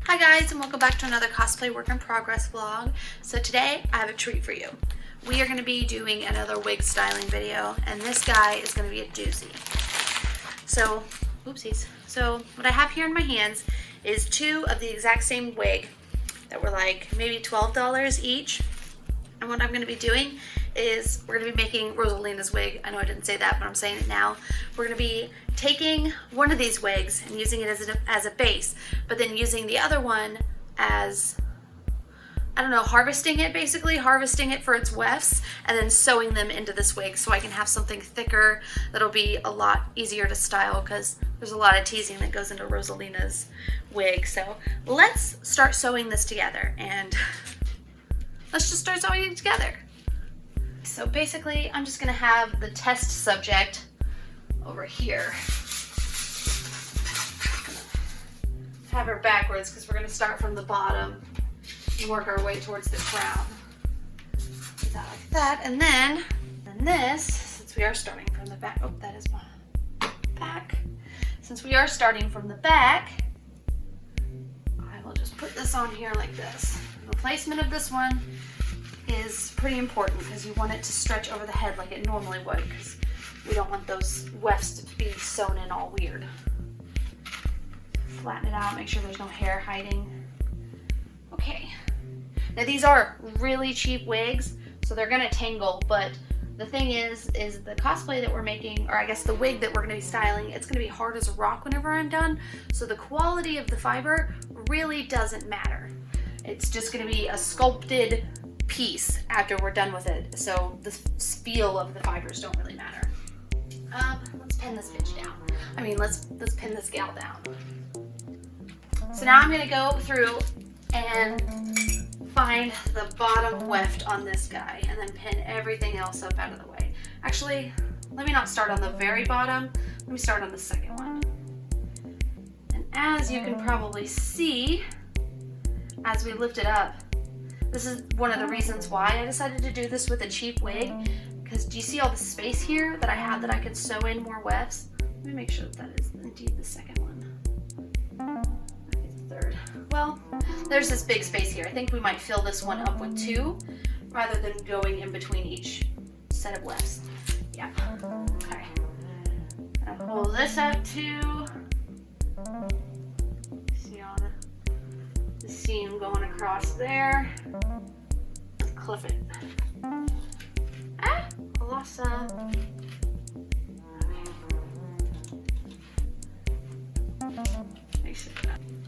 Hi guys, and welcome back to another cosplay work in progress vlog. So today I have a treat for you. We are going to be doing another wig styling video, and this guy is going to be a doozy. So, oopsies. So what I have here in my hands is two of the exact same wig that were like maybe $12 each. And what I'm going to be doing is we're going to be making Rosalina's wig. I know I didn't say that, but I'm saying it now. We're going to be taking one of these wigs and using it as a base, but then using the other one as, I don't know, harvesting it for its wefts, and then sewing them into this wig so I can have something thicker that'll be a lot easier to style, because there's a lot of teasing that goes into Rosalina's wig. So let's start sewing this together, and let's just start sewing it together. So basically, I'm just gonna have the test subject over here. Have her backwards because we're gonna start from the bottom and work our way towards the crown. Do that like that, and then this, since we are starting from the back, oh, that is my back. Since we are starting from the back, I will just put this on here like this. The placement of this one is pretty important because you want it to stretch over the head like it normally would, because we don't want those wefts to be sewn in all weird. Flatten it out, make sure there's no hair hiding. Okay. Now these are really cheap wigs, so they're gonna tangle, but the thing is the cosplay that we're making, or I guess the wig that we're gonna be styling, it's gonna be hard as a rock whenever I'm done, so the quality of the fiber really doesn't matter. It's just gonna be a sculpted piece after we're done with it, so the feel of the fibers don't really matter. Let's pin this bitch down. I mean, let's pin this gal down. So now I'm gonna go through and find the bottom weft on this guy and then pin everything else up out of the way. Actually, let me not start on the very bottom. Let me start on the second one. And as you can probably see, as we lift it up, this is one of the reasons why I decided to do this with a cheap wig, because do you see all the space here that I had that I could sew in more wefts? Let me make sure that is indeed the second one. Okay, the third. Well, there's this big space here. I think we might fill this one up with two rather than going in between each set of wefts. Yeah. Okay. I'll pull this up too. See all the seam going across there. Clip it. Ah, I lost some. Okay.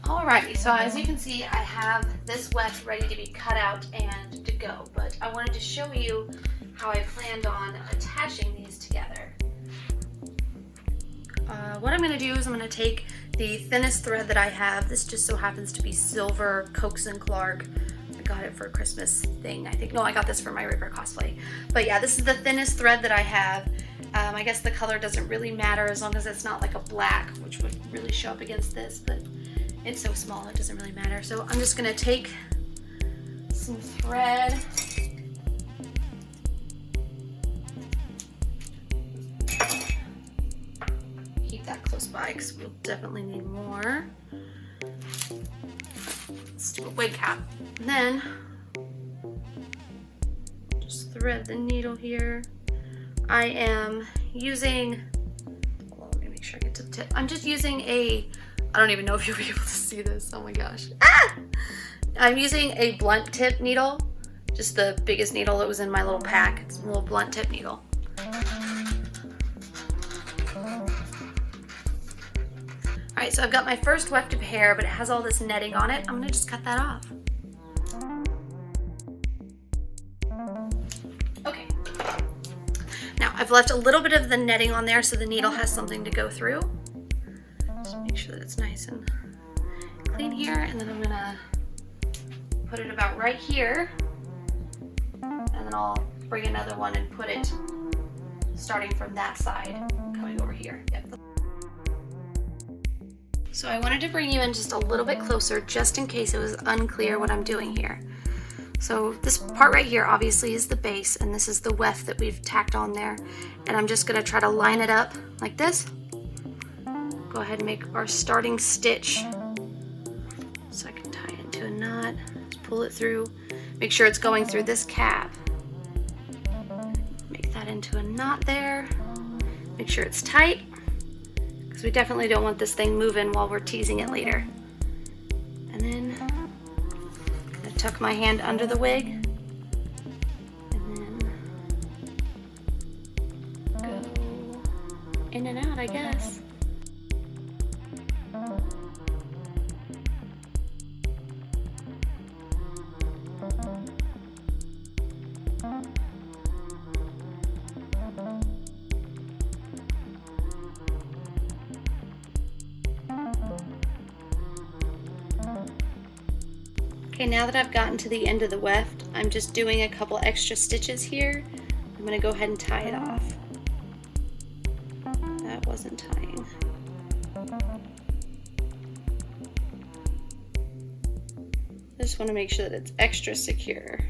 Alrighty, so as you can see, I have this weft ready to be cut out and to go, but I wanted to show you how I planned on attaching these together. What I'm going to do is I'm going to take the thinnest thread that I have. This just so happens to be silver Coax & Clark. I got it for a Christmas thing, I think. No, I got this for my Ripper cosplay. But yeah, this is the thinnest thread that I have. I guess the color doesn't really matter as long as it's not like a black, which would really show up against this, but it's so small it doesn't really matter. So I'm just going to take some thread. That close by because we'll definitely need more. Let's do a wig cap. And then just thread the needle here. I am using, well, let me make sure I get to the tip. I'm just using I don't even know if you'll be able to see this. Oh my gosh. Ah! I'm using a blunt tip needle, just the biggest needle that was in my little pack. It's a little blunt tip needle. Alright, so I've got my first weft of hair, but it has all this netting on it. I'm going to just cut that off. Okay. Now, I've left a little bit of the netting on there so the needle has something to go through. Just make sure that it's nice and clean here, and then I'm going to put it about right here, and then I'll bring another one and put it starting from that side, coming over here. Yep. So I wanted to bring you in just a little bit closer just in case it was unclear what I'm doing here. So this part right here obviously is the base, and this is the weft that we've tacked on there. And I'm just gonna try to line it up like this. Go ahead and make our starting stitch. Second time. into a knot, just pull it through. Make sure it's going through this cap. Make that into a knot there. Make sure it's tight, because we definitely don't want this thing moving while we're teasing it later. And then I'm gonna tuck my hand under the wig, and then go in and out, I guess. Okay, now that I've gotten to the end of the weft, I'm just doing a couple extra stitches here. I'm gonna go ahead and tie it off. That wasn't tying. I just want to make sure that it's extra secure.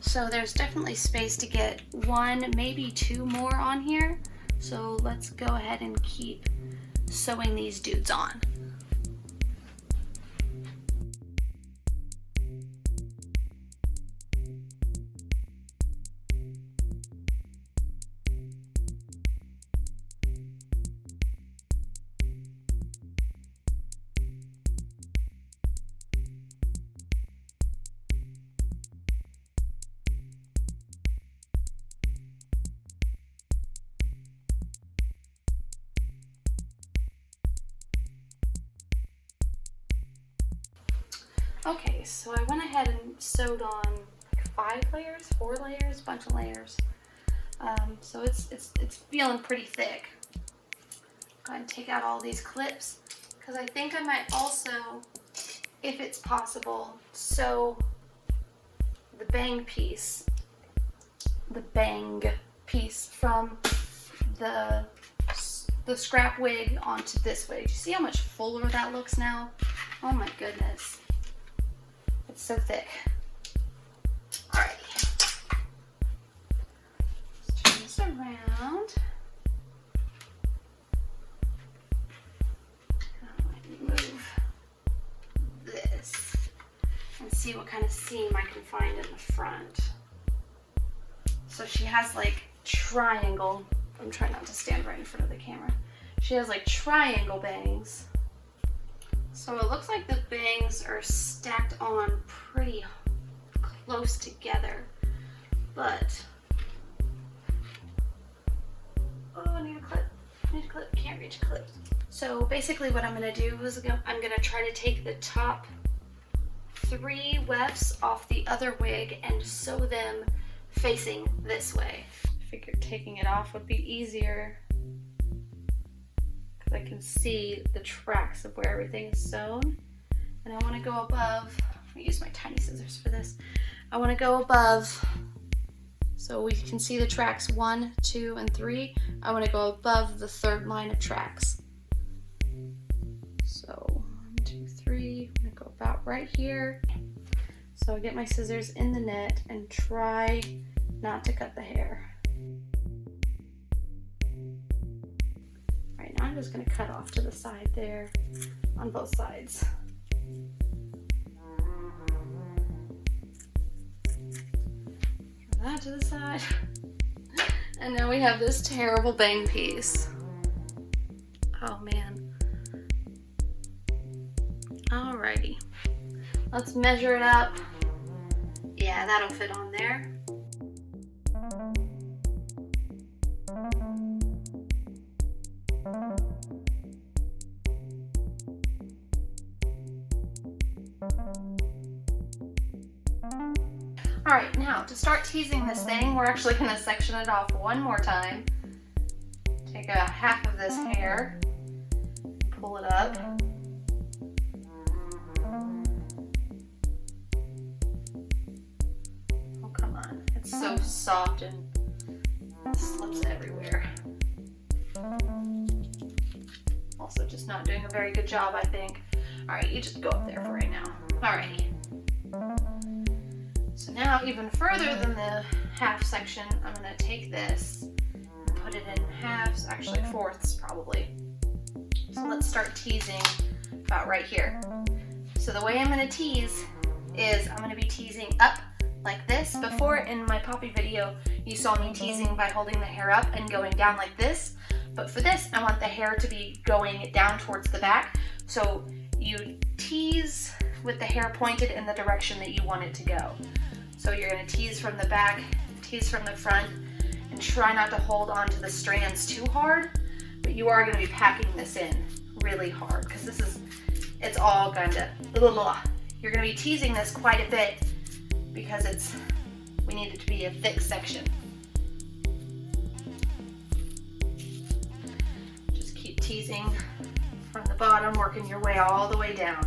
So there's definitely space to get one, maybe two more on here. So let's go ahead and keep sewing these dudes on. Okay, so I went ahead and sewed on 5 layers, 4 layers, a bunch of layers. So it's feeling pretty thick. Go ahead and take out all these clips, because I think I might also, if it's possible, sew the bang piece from the scrap wig onto this wig. Do you see how much fuller that looks now? Oh my goodness. It's so thick. Alrighty. Let's turn this around. Move this and see what kind of seam I can find in the front. So she has like triangle. I'm trying not to stand right in front of the camera. She has like triangle bangs. So it looks like the bangs are stacked on pretty close together, but oh, I need a clip. Can't reach a clip. So basically what I'm gonna do is I'm gonna try to take the top 3 wefts off the other wig and sew them facing this way. I figured taking it off would be easier, I can see the tracks of where everything is sewn. And I want to go above. I'm going to use my tiny scissors for this. I want to go above so we can see the tracks 1, 2, and 3. I want to go above the 3rd line of tracks. So 1, 2, 3. I'm going to go about right here. So I get my scissors in the net and try not to cut the hair. Now I'm just going to cut off to the side there on both sides. Throw that to the side. And now we have this terrible bang piece. Oh man. Alrighty. Let's measure it up. Yeah, that'll fit on there. Alright, now to start teasing this thing, we're actually going to section it off one more time. Take a half of this hair, pull it up. Oh, come on. It's so soft and slips everywhere. Also just not doing a very good job, I think. All right, you just go up there for right now. Alrighty. So now even further than the half section, I'm gonna take this and put it in halves, actually fourths probably. So let's start teasing about right here. So the way I'm gonna tease is I'm gonna be teasing up like this. Before in my poppy video, you saw me teasing by holding the hair up and going down like this. But for this, I want the hair to be going down towards the back. So you tease with the hair pointed in the direction that you want it to go. So you're gonna tease from the back, tease from the front, and try not to hold on to the strands too hard, but you are gonna be packing this in really hard because it's all gonna, you're gonna be teasing this quite a bit because we need it to be a thick section. Just keep teasing from the bottom, working your way all the way down.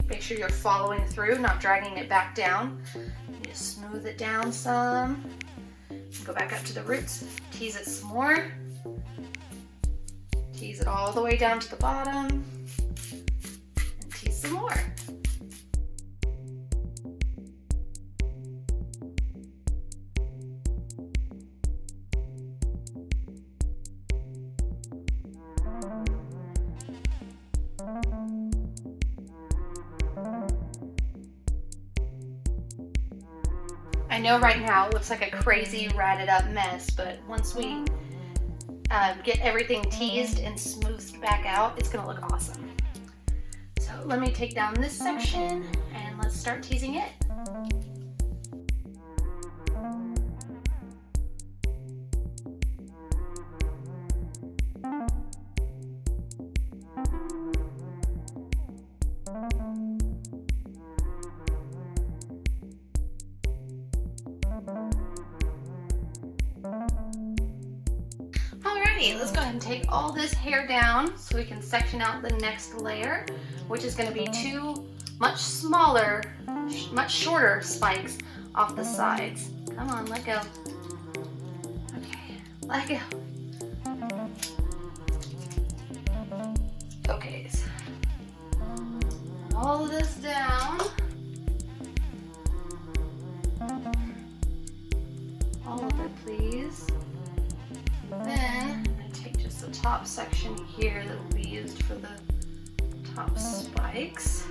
Make sure you're following through, not dragging it back down. You just smooth it down some. Go back up to the roots, tease it some more. Tease it all the way down to the bottom, and tease some more. I know right now it looks like a crazy ratted up mess, but once we get everything teased and smoothed back out, it's gonna look awesome. So let me take down this section and let's start teasing it. Let's go ahead and take all this hair down so we can section out the next layer, which is going to be two much smaller, much shorter spikes off the sides. Come on, let go. Okay, let go. Okay, so all of this down. All of it, please. Then the top section here that will be used for the top spikes.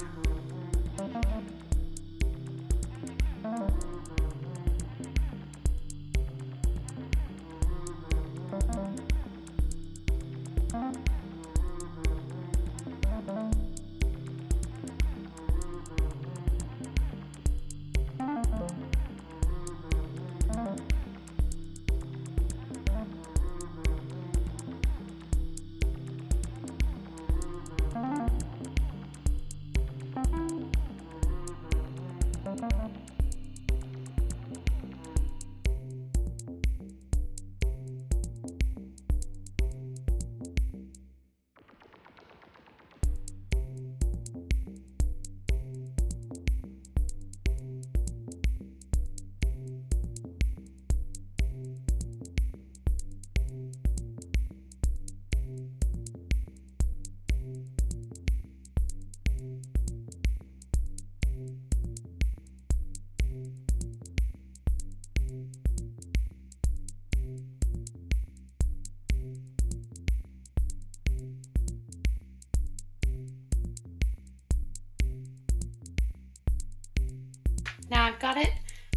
Now I've got it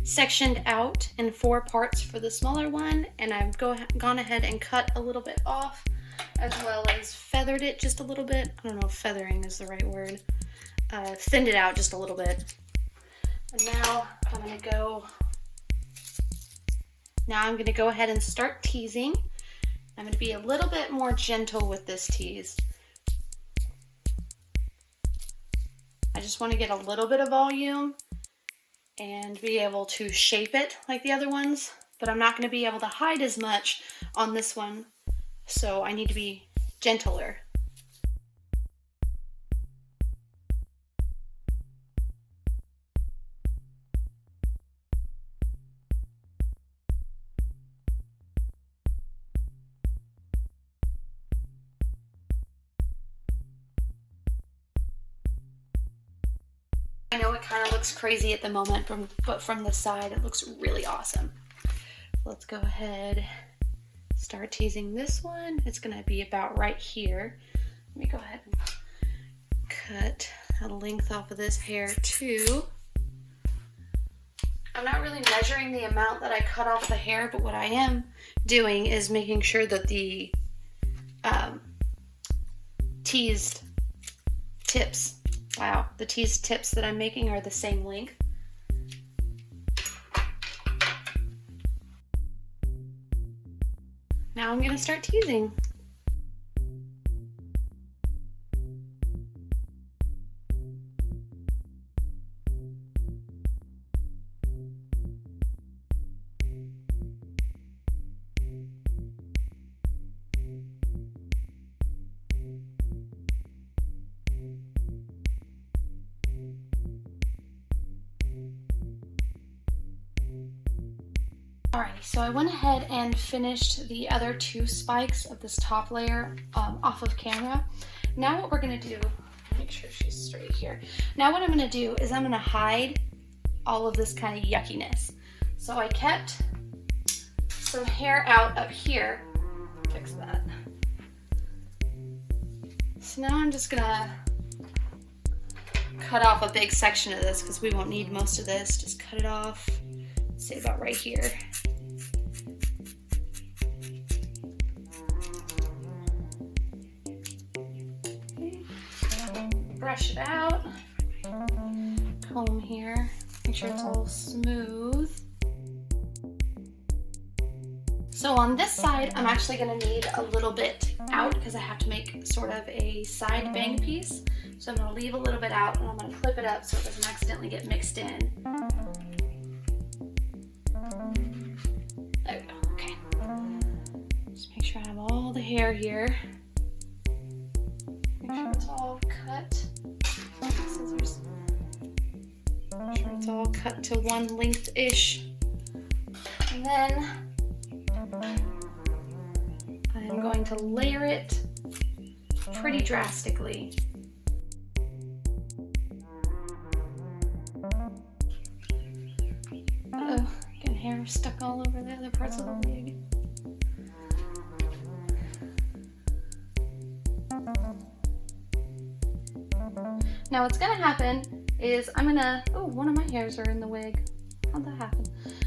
sectioned out in 4 parts for the smaller one, and I've gone ahead and cut a little bit off, as well as feathered it just a little bit. I don't know if feathering is the right word. Thinned it out just a little bit. And now I'm gonna go ahead and start teasing. I'm gonna be a little bit more gentle with this tease. I just want to get a little bit of volume and be able to shape it like the other ones, but I'm not going to be able to hide as much on this one, so I need to be gentler. I know it kind of looks crazy at the moment, but from the side it looks really awesome. Let's go ahead, start teasing this one. It's gonna be about right here. Let me go ahead and cut a length off of this hair too. I'm not really measuring the amount that I cut off the hair, but what I am doing is making sure that the teased tips, the teased tips that I'm making are the same length. Now I'm going to start teasing. Alrighty, so I went ahead and finished the other 2 spikes of this top layer off of camera. Now what we're going to do, make sure she's straight here. Now what I'm going to do is I'm going to hide all of this kind of yuckiness. So I kept some hair out up here. Fix that. So now I'm just going to cut off a big section of this because we won't need most of this. Just cut it off. Say about right here. Brush it out, comb here, make sure it's all smooth. So on this side, I'm actually going to need a little bit out because I have to make sort of a side bang piece. So I'm going to leave a little bit out and I'm going to clip it up so it doesn't accidentally get mixed in. There we go, okay. Just make sure I have all the hair here. Make sure it's all cut. Scissors. Make sure it's all cut to one length-ish. And then I am going to layer it pretty drastically. Uh-oh, getting hair stuck all over the other parts of the wig. Now what's gonna happen is one of my hairs are in the wig. How'd that happen?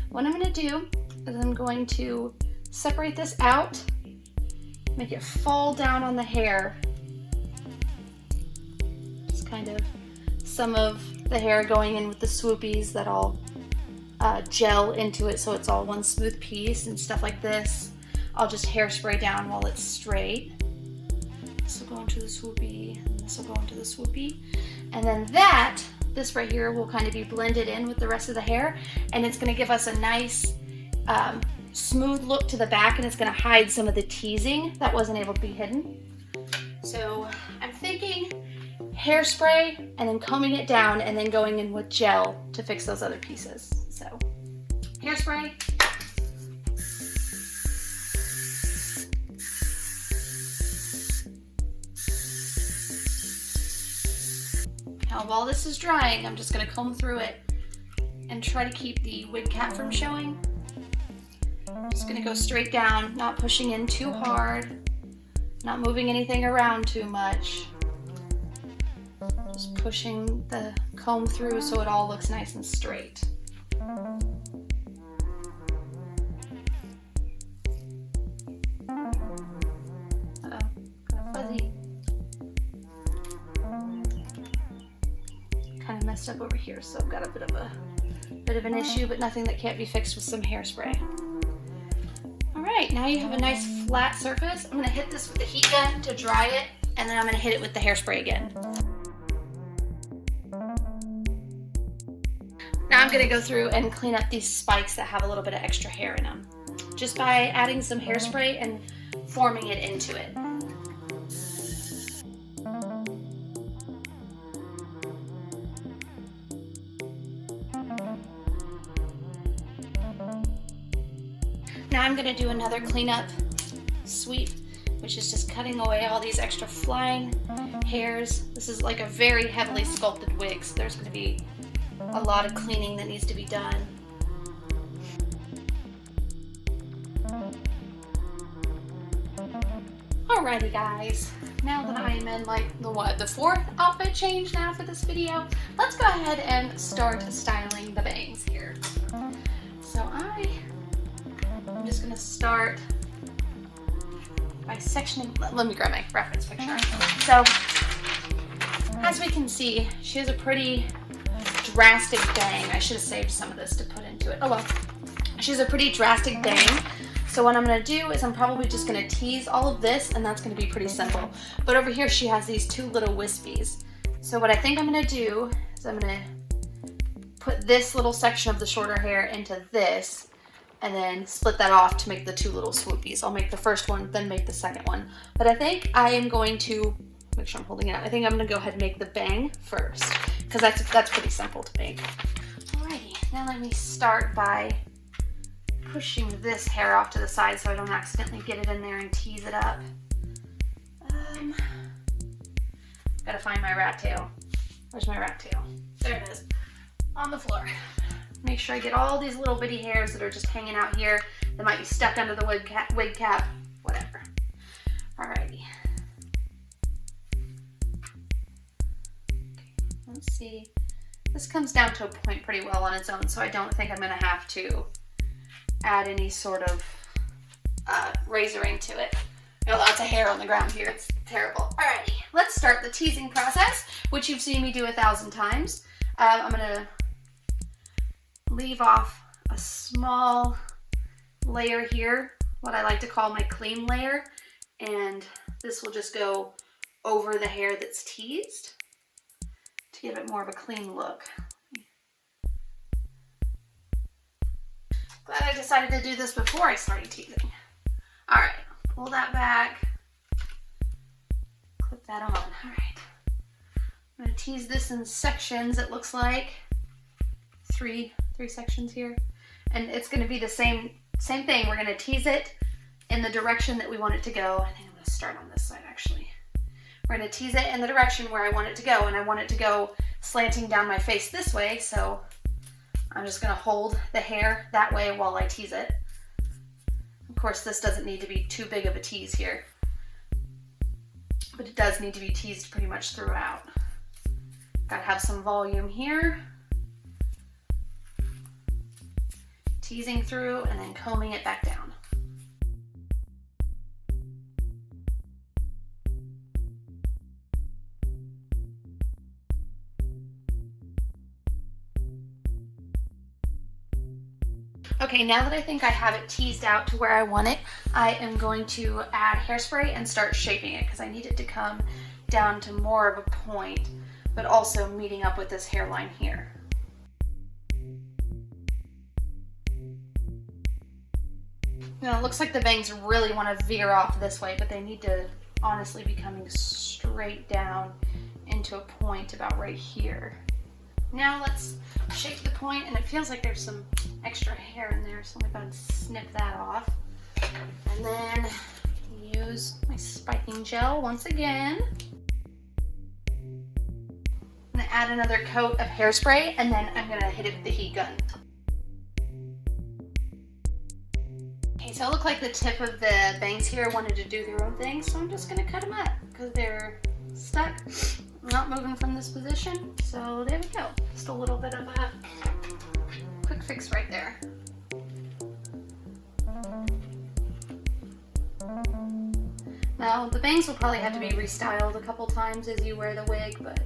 What I'm gonna do is I'm going to separate this out, make it fall down on the hair. Just kind of some of the hair going in with the swoopies that all gel into it so it's all one smooth piece and stuff like this. I'll just hairspray down while it's straight. This will go into the swoopy, and this will go into the swoopy. And then this right here will kind of be blended in with the rest of the hair, and it's going to give us a nice smooth look to the back, and it's going to hide some of the teasing that wasn't able to be hidden. So I'm thinking hairspray and then combing it down and then going in with gel to fix those other pieces. So hairspray. Now while this is drying, I'm just going to comb through it and try to keep the wig cap from showing. Just going to go straight down, not pushing in too hard, not moving anything around too much. Just pushing the comb through so it all looks nice and straight. Uh-oh, kind of fuzzy. Kind of messed up over here, so I've got a bit of an issue, but nothing that can't be fixed with some hairspray. All right, now you have a nice flat surface. I'm going to hit this with the heat gun to dry it, and then I'm going to hit it with the hairspray again. Now I'm going to go through and clean up these spikes that have a little bit of extra hair in them, just by adding some hairspray and forming it into it. Now I'm going to do another cleanup sweep, which is just cutting away all these extra flying hairs. This is like a very heavily sculpted wig, so there's going to be a lot of cleaning that needs to be done. Alrighty guys, now that I am in like the fourth outfit change now for this video, let's go ahead and start styling the bangs here. So I'm just gonna start by sectioning. Let me grab my reference picture. So as we can see, she has a pretty drastic bang. I should have saved some of this to put into it. Oh well. She has a pretty drastic bang. So what I'm going to do is I'm probably just going to tease all of this, and that's going to be pretty simple. But over here she has these two little wispies. So what I think I'm going to do is I'm going to put this little section of the shorter hair into this, and then split that off to make the two little swoopies. I'll make the first one, then make the second one. But I think I am going to, make sure I'm holding it out, I think I'm going to go ahead and make the bang first, because that's pretty simple to make. Alrighty, now let me start by pushing this hair off to the side so I don't accidentally get it in there and tease it up. Gotta find my rat tail. Where's my rat tail? There it is, on the floor. Make sure I get all these little bitty hairs that are just hanging out here that might be stuck under the wig cap, whatever. Alrighty. Let's see. This comes down to a point pretty well on its own, so I don't think I'm gonna have to add any sort of razoring to it. Lots of hair on the ground here, it's terrible. Alrighty, let's start the teasing process, which you've seen me do 1,000 times. I'm gonna leave off a small layer here, what I like to call my clean layer, and this will just go over the hair that's teased to give it more of a clean look. Glad I decided to do this before I started teasing. All right, pull that back, clip that on. All right, I'm gonna tease this in sections. It looks like three sections here, and it's gonna be the same thing. We're gonna tease it in the direction that we want it to go. I think I'm gonna start on this side actually. We're gonna tease it in the direction where I want it to go, and I want it to go slanting down my face this way, so I'm just gonna hold the hair that way while I tease it. Of course, this doesn't need to be too big of a tease here, but it does need to be teased pretty much throughout. Gotta have some volume here. Teasing through and then combing it back down. Okay, now that I think I have it teased out to where I want it, I am going to add hairspray and start shaping it because I need it to come down to more of a point, but also meeting up with this hairline here. Now it looks like the bangs really want to veer off this way, but they need to honestly be coming straight down into a point about right here. Now let's shape the point, and it feels like there's some extra hair in there, so I'm going to snip that off. And then use my spiking gel once again. I'm going to add another coat of hairspray, and then I'm going to hit it with the heat gun. Okay, so it looked like the tip of the bangs here wanted to do their own thing, so I'm just going to cut them up because they're stuck, not moving from this position. So there we go. Just a little bit of a quick fix right there. Now the bangs will probably have to be restyled a couple times as you wear the wig, but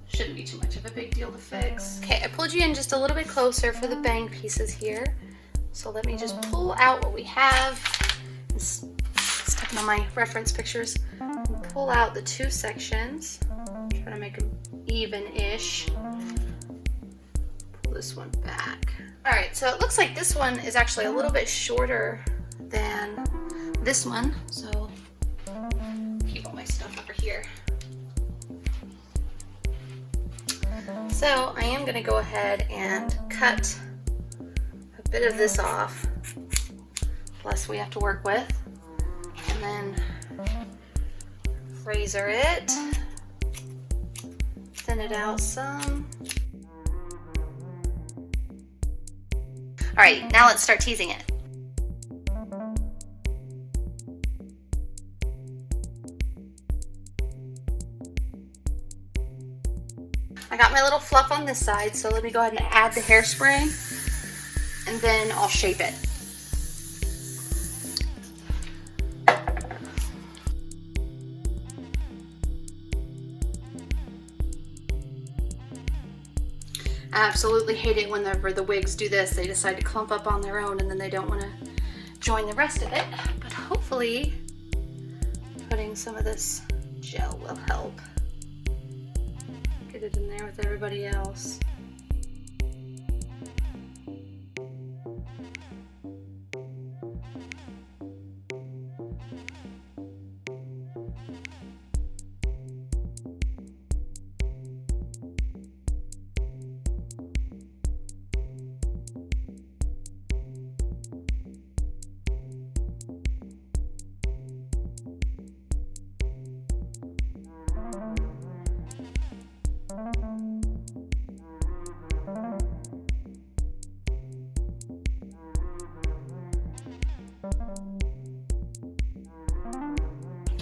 shouldn't be too much of a big deal to fix. Okay, I pulled you in just a little bit closer for the bang pieces here. So let me just pull out what we have. Stepping on my reference pictures. Pull out the two sections. Try to make them even-ish. Pull this one back. All right, so it looks like this one is actually a little bit shorter than this one. So keep all my stuff over here. So I am gonna go ahead and cut a bit of this off, less we have to work with, and then razor it, thin it out some. All right, now let's start teasing it. I got my little fluff on this side, so let me go ahead and add the hairspray, and then I'll shape it. I absolutely hate it whenever the wigs do this. They decide to clump up on their own and then they don't want to join the rest of it. But hopefully putting some of this gel will help get it in there with everybody else.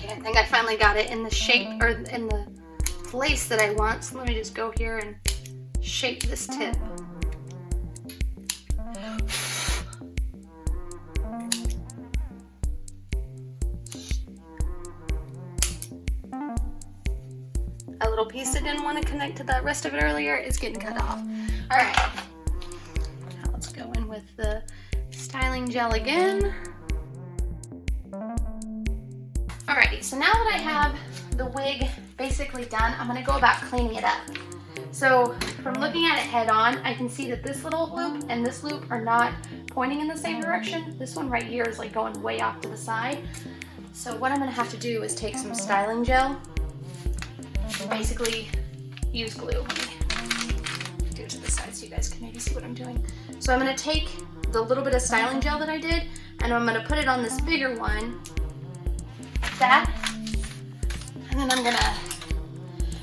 I think I finally got it in the shape, or in the place that I want. So let me just go here and shape this tip. A little piece that didn't want to connect to the rest of it earlier is getting cut off. All right, now let's go in with the styling gel again. Alrighty, so now that I have the wig basically done, I'm gonna go about cleaning it up. So from looking at it head on, I can see that this little loop and this loop are not pointing in the same direction. This one right here is like going way off to the side. So what I'm gonna have to do is take some styling gel and basically use glue. Let me do it to the side so you guys can maybe see what I'm doing. So I'm gonna take the little bit of styling gel that I did and I'm gonna put it on this bigger one, like that. And then I'm gonna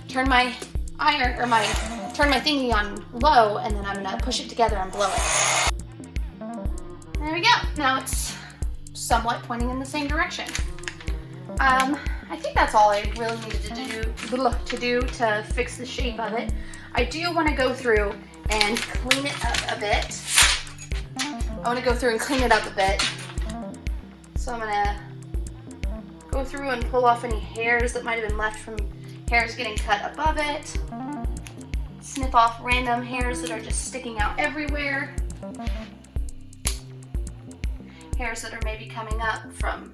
turn my turn my thingy on low, and then I'm gonna push it together and blow it. There we go. Now it's somewhat pointing in the same direction. I think that's all I really needed to do to fix the shape of it. I do want to go through and clean it up a bit. So I'm gonna go through and pull off any hairs that might have been left from hairs getting cut above it. Snip off random hairs that are just sticking out everywhere. Hairs that are maybe coming up from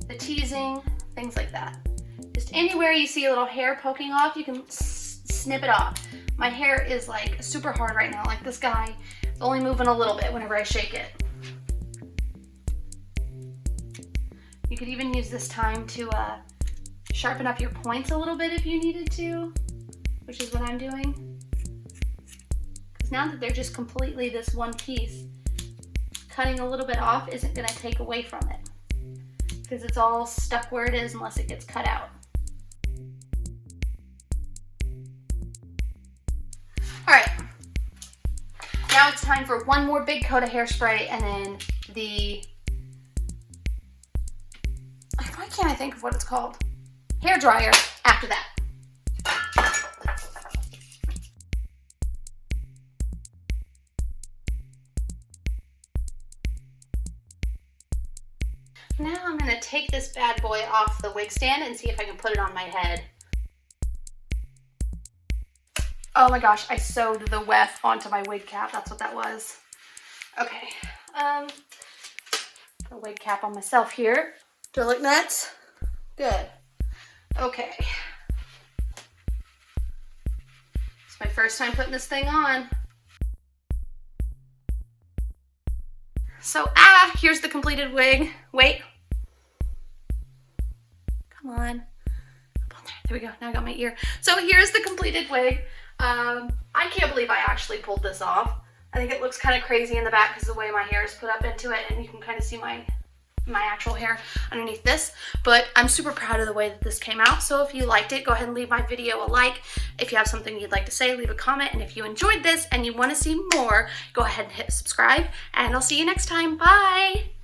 the teasing, things like that. Just anywhere you see a little hair poking off, you can snip it off. My hair is like super hard right now, like this guy is only moving a little bit whenever I shake it. You could even use this time to sharpen up your points a little bit if you needed to, which is what I'm doing. Because now that they're just completely this one piece, cutting a little bit off isn't going to take away from it, because it's all stuck where it is unless it gets cut out. All right, now it's time for one more big coat of hairspray, and then why can't I think of what it's called? Hair dryer after that. Now I'm going to take this bad boy off the wig stand and see if I can put it on my head. Oh my gosh, I sewed the weft onto my wig cap. That's what that was. Okay. Put a wig cap on myself here. Do I look nuts? Good. Okay. It's my first time putting this thing on. So, here's the completed wig. Wait. Come on. Up on there. There we go. Now I got my ear. So here's the completed wig. I can't believe I actually pulled this off. I think it looks kind of crazy in the back because of the way my hair is put up into it, and you can kind of see my my actual hair underneath this, but I'm super proud of the way that this came out. So if you liked it, go ahead and leave my video a like. If you have something you'd like to say, leave a comment. And if you enjoyed this and you want to see more, go ahead and hit subscribe, and I'll see you next time. Bye.